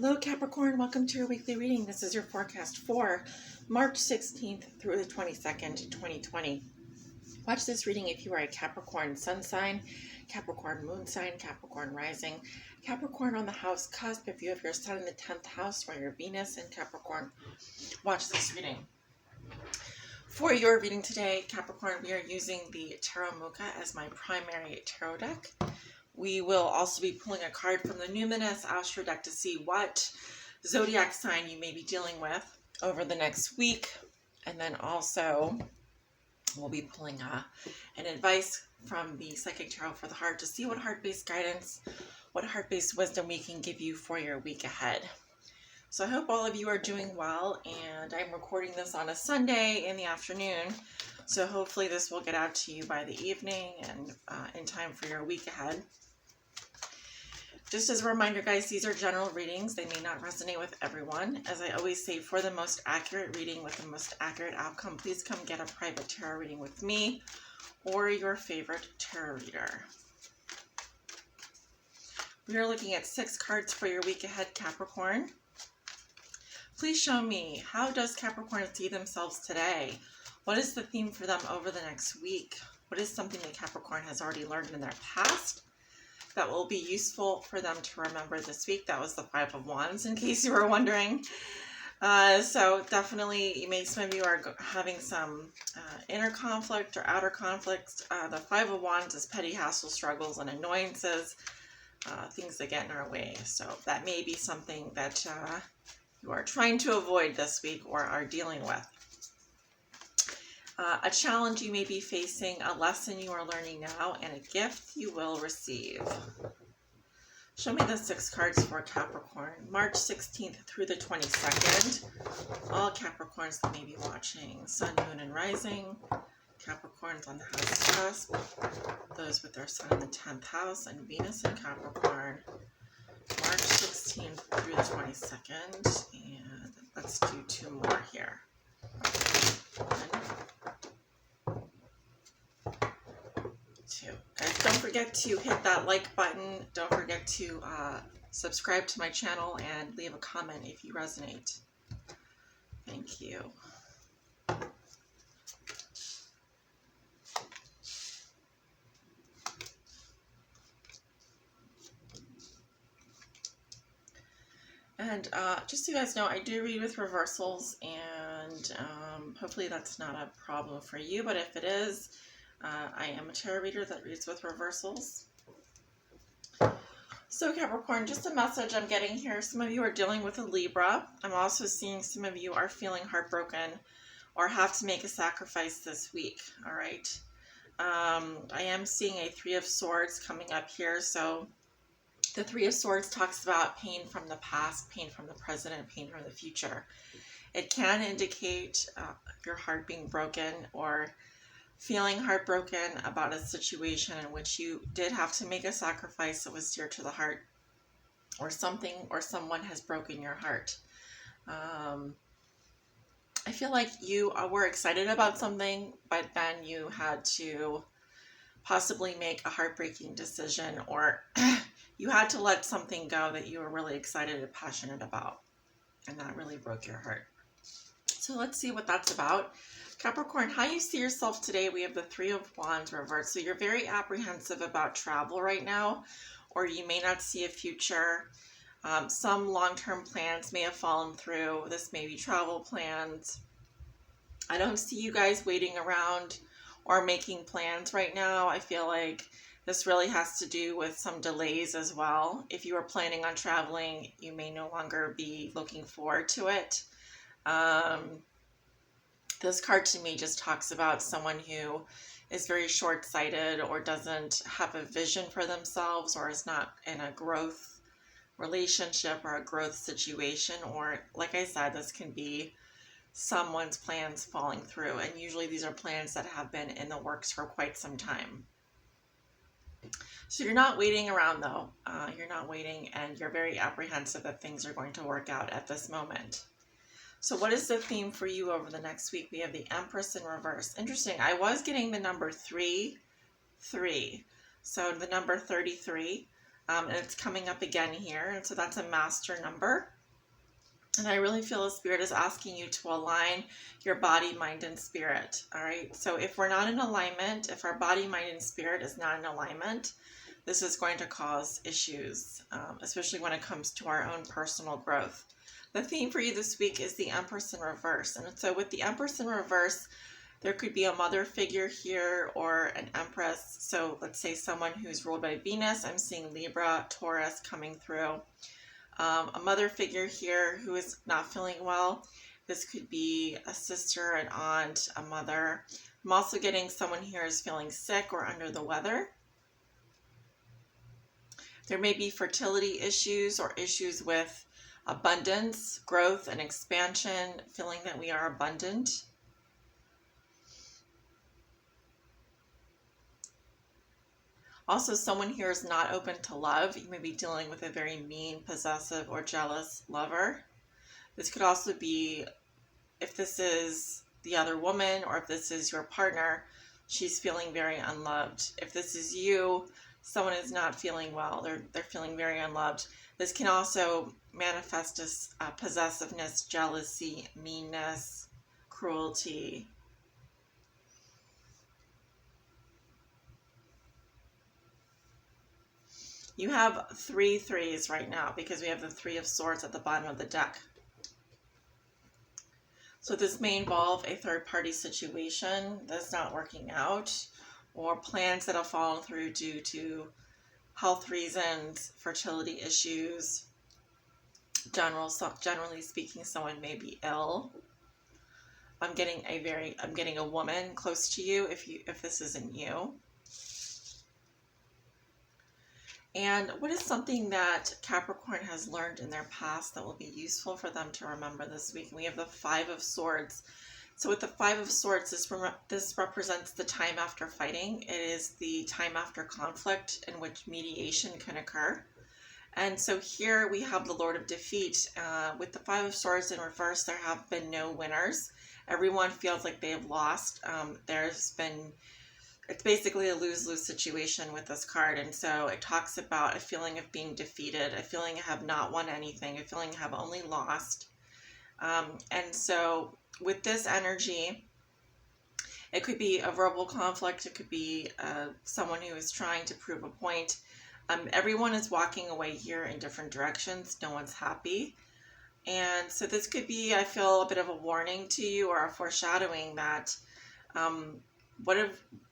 Hello Capricorn, welcome to your weekly reading. This is your forecast for March 16th through the 22nd, 2020. Watch this reading if you are a Capricorn sun sign, Capricorn moon sign, Capricorn rising, Capricorn on the house cusp if you have your sun in the 10th house or your Venus in Capricorn. Watch this reading. For your reading today, Capricorn, we are using the Tarot Mucha as my primary tarot deck. We will also be pulling a card from the Numinous Astro deck to see what zodiac sign you may be dealing with over the next week. And then also we'll be pulling an advice from the Psychic Tarot for the Heart to see what heart-based guidance, what heart-based wisdom we can give you for your week ahead. So I hope all of you are doing well, and I'm recording this on a Sunday in the afternoon. So hopefully this will get out to you by the evening and in time for your week ahead. Just as a reminder, guys, these are general readings. They may not resonate with everyone. As I always say, for the most accurate reading with the most accurate outcome, please come get a private tarot reading with me or your favorite tarot reader. We are looking at 6 cards for your week ahead, Capricorn. Please show me, how does Capricorn see themselves today? What is the theme for them over the next week? What is something that Capricorn has already learned in their past that will be useful for them to remember this week? That was the 5 of Wands, in case you were wondering. So definitely, some of you are having some inner conflict or outer conflict. The 5 of Wands is petty hassle, struggles, and annoyances, things that get in our way. So that may be something that you are trying to avoid this week or are dealing with. A challenge you may be facing, a lesson you are learning now, and a gift you will receive. Show me the 6 cards for Capricorn, March 16th through the 22nd. All Capricorns that may be watching, Sun, Moon, and Rising. Capricorns on the house cusp. Those with their Sun in the 10th house and Venus in Capricorn. March 16th through the 22nd. And let's do 2 more here. 1, 2. Guys, don't forget to hit that like button. Don't forget to subscribe to my channel and leave a comment if you resonate. Thank you. And just so you guys know, I do read with reversals, and hopefully that's not a problem for you, but if it is, I am a tarot reader that reads with reversals. So Capricorn, just a message I'm getting here. Some of you are dealing with a Libra. I'm also seeing some of you are feeling heartbroken or have to make a sacrifice this week, all right? I am seeing a 3 of Swords coming up here, so the 3 of Swords talks about pain from the past, pain from the present, and pain from the future. It can indicate your heart being broken or feeling heartbroken about a situation in which you did have to make a sacrifice that was dear to the heart, or something or someone has broken your heart. I feel like you were excited about something, but then you had to possibly make a heartbreaking decision, or you had to let something go that you were really excited and passionate about, and that really broke your heart. So let's see what that's about. Capricorn, how you see yourself today, we have the 3 of Wands reversed. So you're very apprehensive about travel right now, or you may not see a future. Some long-term plans may have fallen through. This may be travel plans. I don't see you guys waiting around or making plans right now. I feel like this really has to do with some delays as well. If you are planning on traveling, you may no longer be looking forward to it. This card to me just talks about someone who is very short-sighted or doesn't have a vision for themselves, or is not in a growth relationship or a growth situation. Or, like I said, this can be someone's plans falling through. And usually these are plans that have been in the works for quite some time. So you're not waiting around though. You're not waiting, and you're very apprehensive that things are going to work out at this moment. So what is the theme for you over the next week? We have the Empress in reverse. Interesting. I was getting the number 3, 3. So the number 33. And it's coming up again here. And so that's a master number. And I really feel the Spirit is asking you to align your body, mind, and spirit. All right. So if we're not in alignment, if our body, mind, and spirit is not in alignment, this is going to cause issues, especially when it comes to our own personal growth. The theme for you this week is the Empress in reverse. And so with the Empress in reverse, there could be a mother figure here or an Empress. So let's say someone who's ruled by Venus. I'm seeing Libra, Taurus coming through. A mother figure here who is not feeling well. This could be a sister, an aunt, a mother. I'm also getting someone here is feeling sick or under the weather. There may be fertility issues or issues with abundance, growth, and expansion, feeling that we are abundant. Also, someone here is not open to love. You may be dealing with a very mean, possessive, or jealous lover. This could also be, if this is the other woman or if this is your partner, she's feeling very unloved. If this is you, someone is not feeling well. They're feeling very unloved. This can also manifest as possessiveness, jealousy, meanness, cruelty. You have 3 threes right now because we have the 3 of Swords at the bottom of the deck. So this may involve a third-party situation that's not working out, or plans that have fallen through due to health reasons, fertility issues. Generally speaking, someone may be ill. I'm getting a woman close to you if this isn't you. And what is something that Capricorn has learned in their past that will be useful for them to remember this week? And we have the 5 of Swords. So with the 5 of Swords, this represents the time after fighting. It is the time after conflict in which mediation can occur. And so here we have the Lord of Defeat. With the 5 of Swords in reverse, there have been no winners. Everyone feels like they have lost. It's basically a lose-lose situation with this card. And so it talks about a feeling of being defeated, a feeling of have not won anything, a feeling of have only lost. And so with this energy, it could be a verbal conflict. It could be someone who is trying to prove a point. Everyone is walking away here in different directions. No one's happy. And so this could be, I feel, a bit of a warning to you or a foreshadowing that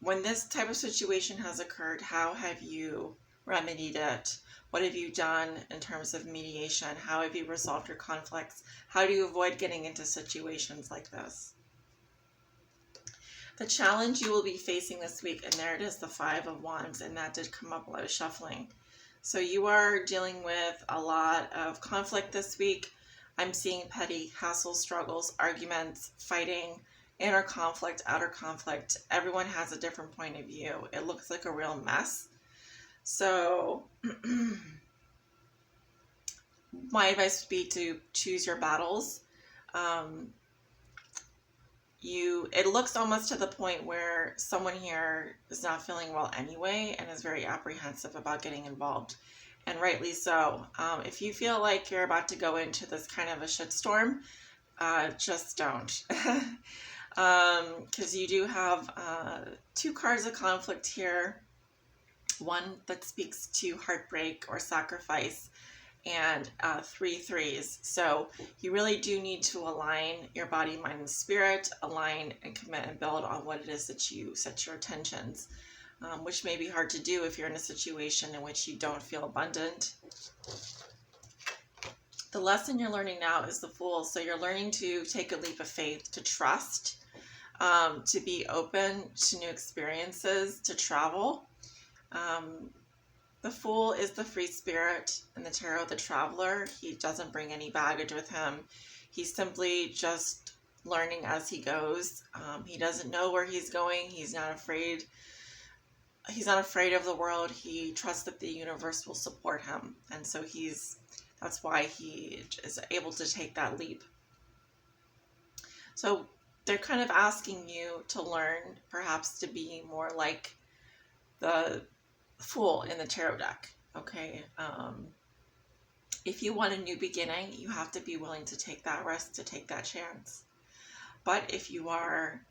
when this type of situation has occurred, how have you remedied it? What have you done in terms of mediation? How have you resolved your conflicts? How do you avoid getting into situations like this? The challenge you will be facing this week, and there it is, the 5 of Wands, and that did come up while I was shuffling. So you are dealing with a lot of conflict this week. I'm seeing petty hassle, struggles, arguments, fighting, inner conflict, outer conflict. Everyone has a different point of view. It looks like a real mess. So my advice would be to choose your battles. It looks almost to the point where someone here is not feeling well anyway and is very apprehensive about getting involved. And rightly so. If you feel like you're about to go into this kind of a shitstorm, just don't. Because you do have 2 cards of conflict here. One that speaks to heartbreak or sacrifice, and 3 threes. So you really do need to align your body, mind, and spirit, align and commit and build on what it is that you set your intentions, which may be hard to do if you're in a situation in which you don't feel abundant. The lesson you're learning now is the Fool. So you're learning to take a leap of faith, to trust, to be open to new experiences, to travel. The Fool is the free spirit in the tarot, the traveler. He doesn't bring any baggage with him. He's simply just learning as he goes. He doesn't know where he's going. He's not afraid. He's not afraid of the world. He trusts that the universe will support him. And so that's why he is able to take that leap. So they're kind of asking you to learn, perhaps, to be more like the Fool in the tarot deck. Okay. If you want a new beginning, you have to be willing to take that risk, to take that chance. But if you are,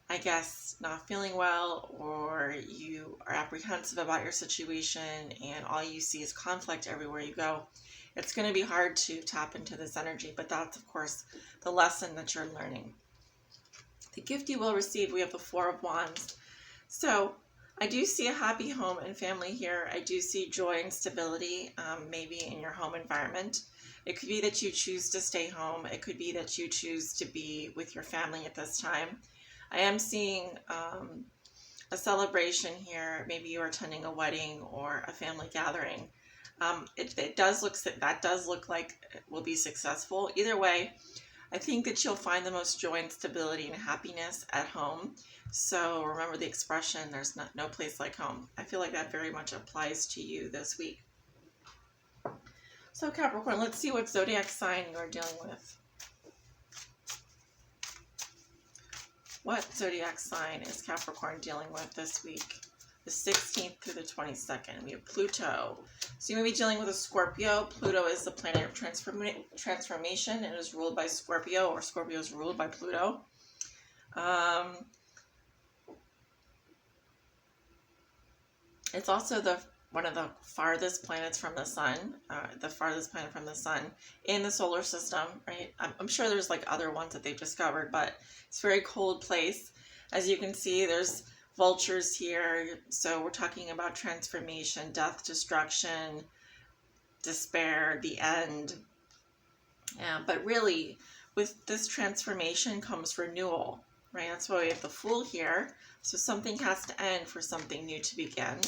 I guess, not feeling well, or you are apprehensive about your situation and all you see is conflict everywhere you go, it's going to be hard to tap into this energy. But that's, of course, the lesson that you're learning. The gift you will receive, we have the Four of Wands. So I do see a happy home and family here. I do see joy and stability, maybe in your home environment. It could be that you choose to stay home. It could be that you choose to be with your family at this time. I am seeing a celebration here. Maybe you are attending a wedding or a family gathering. It does look like it will be successful. Either way, I think that you'll find the most joy and stability and happiness at home. So remember the expression, there's no place like home. I feel like that very much applies to you this week. So Capricorn, let's see what zodiac sign you're dealing with. What zodiac sign is Capricorn dealing with this week? The 16th through the 22nd. We have Pluto. So you may be dealing with a Scorpio. Pluto is the planet of transformation. It is ruled by Scorpio, or Scorpio is ruled by Pluto. It's also one of the farthest planets from the sun, the farthest planet from the sun in the solar system, right? I'm sure there's like other ones that they've discovered, but it's a very cold place. As you can see, there's vultures here. So we're talking about transformation, death, destruction, despair, the end. But really, with this transformation comes renewal, right? That's why we have the Fool here. So something has to end for something new to begin.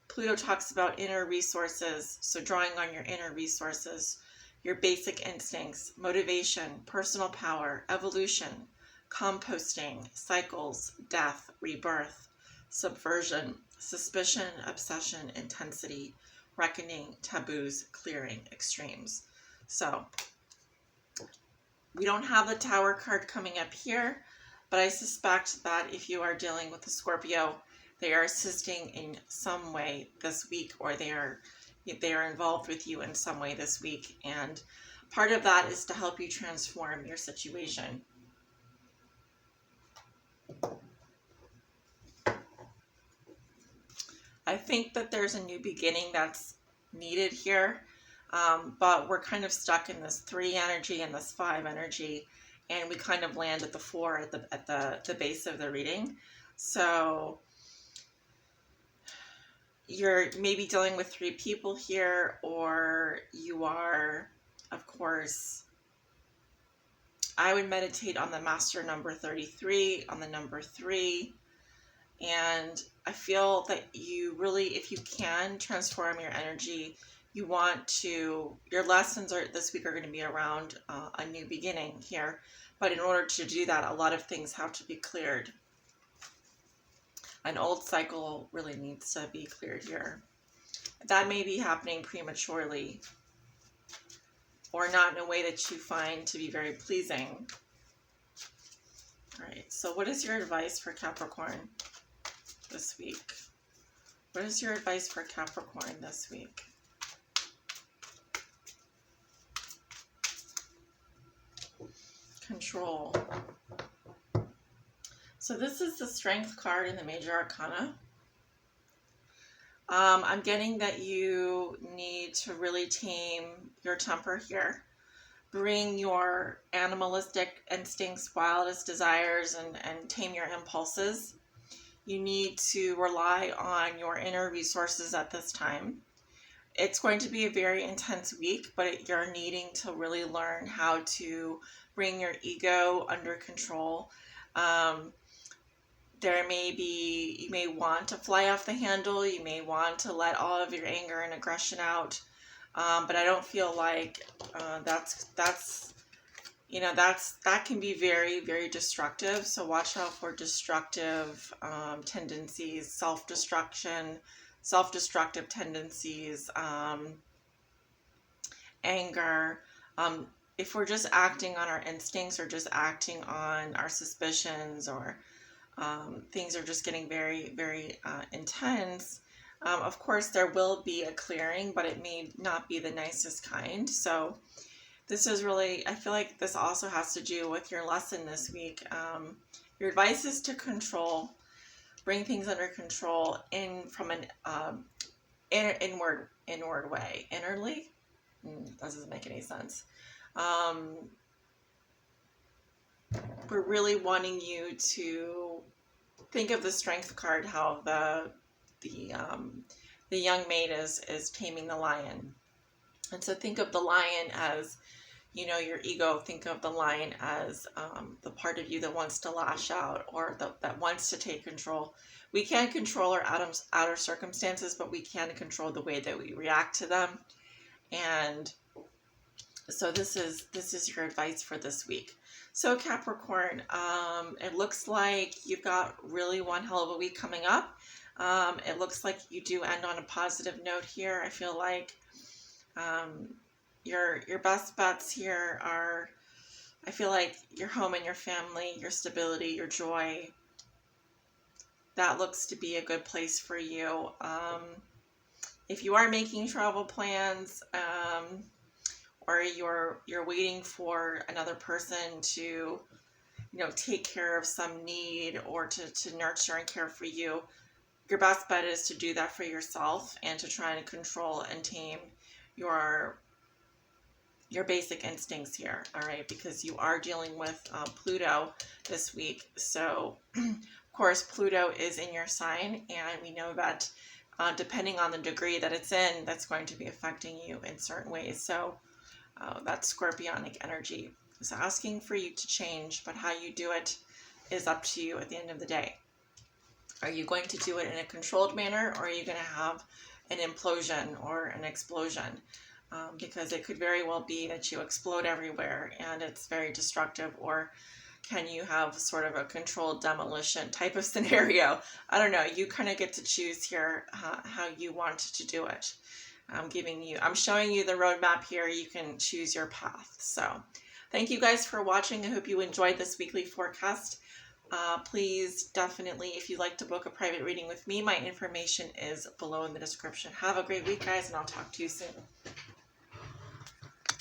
Pluto talks about inner resources, so drawing on your inner resources, your basic instincts, motivation, personal power, evolution, composting, cycles, death, rebirth, subversion, suspicion, obsession, intensity, reckoning, taboos, clearing, extremes. So we don't have the Tower card coming up here, but I suspect that if you are dealing with a Scorpio, they are assisting in some way this week, or they are involved with you in some way this week. And part of that is to help you transform your situation. I think that there's a new beginning that's needed here, but we're kind of stuck in this 3 energy and this 5 energy, and we kind of land at the 4 at the base of the reading. So you're maybe dealing with 3 people here, or you are, of course, I would meditate on the master number 33, on the number 3, and I feel that you really, if you can transform your energy, you want to, your lessons this week are going to be around a new beginning here, but in order to do that, a lot of things have to be cleared. An old cycle really needs to be cleared here. That may be happening prematurely, or not in a way that you find to be very pleasing. All right, so what is your advice for Capricorn this week? What is your advice for Capricorn this week? Control. So this is the Strength card in the Major Arcana. I'm getting that you need to really tame your temper here. Bring your animalistic instincts, wildest desires, and tame your impulses. You need to rely on your inner resources at this time. It's going to be a very intense week, but you're needing to really learn how to bring your ego under control. There may be, you may want to fly off the handle, you may want to let all of your anger and aggression out, but I don't feel like that can be very, very destructive. So watch out for destructive tendencies, self-destructive tendencies, anger. If we're just acting on our instincts, or just acting on our suspicions, or things are just getting very, very intense, Of course, there will be a clearing, but it may not be the nicest kind. So this is really, I feel like this also has to do with your lesson this week. Your advice is to control, bring things under control from an inward way. Innerly? Doesn't make any sense. We're really wanting you to think of the Strength card, how the young maid is taming the lion. And so think of the lion as, you know, your ego. Think of the lion as the part of you that wants to lash out, or that wants to take control. We can't control our outer circumstances, but we can control the way that we react to them. And so this is your advice for this week. So Capricorn, it looks like you've got really one hell of a week coming up. It looks like you do end on a positive note here. I feel like your best bets here are, I feel like your home and your family, your stability, your joy. That looks to be a good place for you. If you are making travel plans, or you're waiting for another person to, you know, take care of some need, or to nurture and care for you, your best bet is to do that for yourself and to try and control and tame your basic instincts here, all right? Because you are dealing with Pluto this week. So, of course, Pluto is in your sign, and we know that depending on the degree that it's in, that's going to be affecting you in certain ways. So that's Scorpionic energy. So asking for you to change, but how you do it is up to you at the end of the day. Are you going to do it in a controlled manner, or are you going to have an implosion or an explosion? Because it could very well be that you explode everywhere and it's very destructive, or can you have sort of a controlled demolition type of scenario? I don't know. You kind of get to choose here how you want to do it. I'm showing you the roadmap here. You can choose your path. So thank you guys for watching. I hope you enjoyed this weekly forecast. Please definitely, if you'd like to book a private reading with me, my information is below in the description. Have a great week, guys, and I'll talk to you soon.